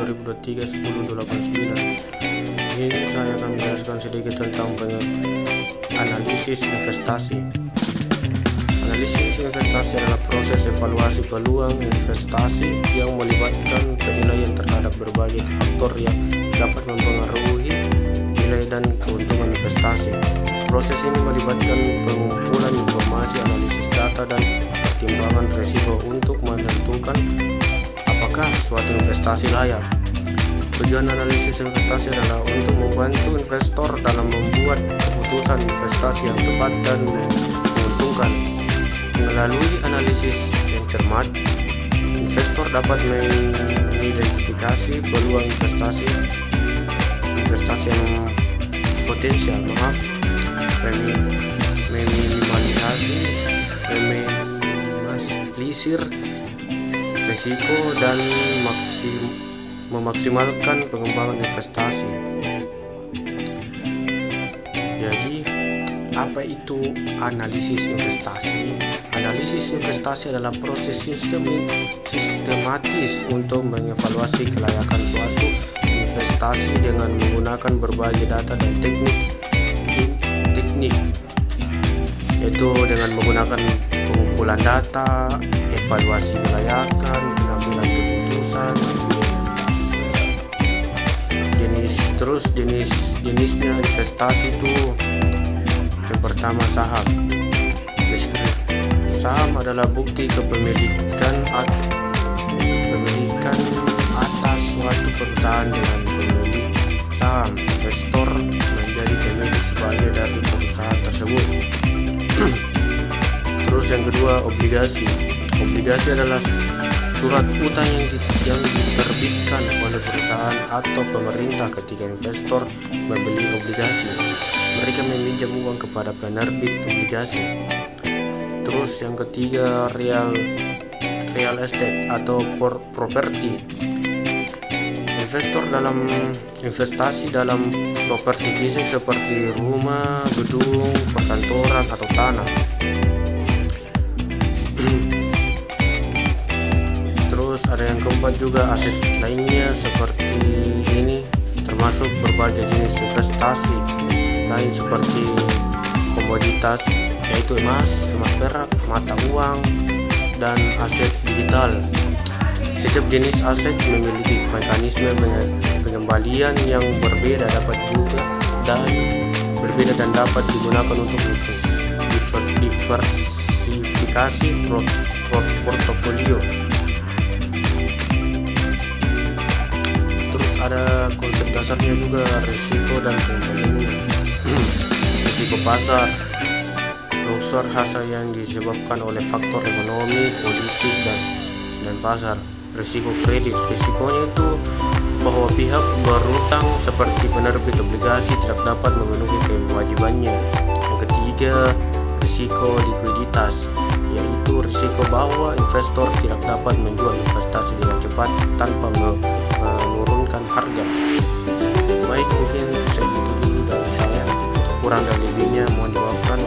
2023 1089. Ini saya akan menjelaskan sedikit tentang analisis investasi. Analisis investasi adalah proses evaluasi peluang investasi yang melibatkan penilaian terhadap berbagai faktor yang dapat mempengaruhi nilai dan keuntungan investasi. Proses ini melibatkan pengumpulan informasi, analisis data, dan pertimbangan risiko untuk menentukan apakah suatu investasi layak. Tujuan analisis investasi adalah untuk membantu investor dalam membuat keputusan investasi yang tepat dan menguntungkan. Melalui analisis yang cermat, investor dapat mengidentifikasi peluang investasi yang potensial, meminimalisir risiko dan memaksimalkan pengembangan investasi. Jadi, apa itu analisis investasi? Analisis investasi adalah proses sistematis untuk mengevaluasi kelayakan suatu investasi dengan menggunakan berbagai data dan teknik, yaitu dengan menggunakan pengumpulan data, evaluasi kelayakan, pengambilan keputusan, jenisnya investasi itu. Yang pertama, saham. Saham adalah bukti kepemilikan atas suatu perusahaan. Dengan pemilik saham, investor menjadi pemilik sebagai dari perusahaan tersebut. Terus yang kedua, obligasi. Obligasi adalah surat utang yang diterbitkan oleh perusahaan atau pemerintah. Ketika investor membeli obligasi, mereka meminjam uang kepada penerbit obligasi. Terus yang ketiga, real estate atau properti. Investor dalam investasi dalam properti fisik seperti rumah, gedung, perkantoran, atau tanah. Terus ada yang keempat juga, aset lainnya seperti ini, termasuk berbagai jenis investasi lain seperti komoditas, yaitu emas perak, mata uang, dan aset digital. Setiap jenis aset memiliki mekanisme pengembalian yang berbeda dan dapat digunakan untuk diversifikasi portofolio. Terus ada konsep dasarnya juga, risiko dan pengembaliannya. Risiko pasar, longsor hasil yang disebabkan oleh faktor ekonomi, politik, dan pasar. Risiko kredit, risikonya itu bahwa pihak berutang seperti penerbit obligasi tidak dapat memenuhi kewajibannya. Yang ketiga, risiko likuiditas, yaitu risiko bahwa investor tidak dapat menjual investasi dengan cepat tanpa menurunkan harga. Baik, mungkin segitu dulu dari saya. Kurang dan lebihnya mohon dimaafkan.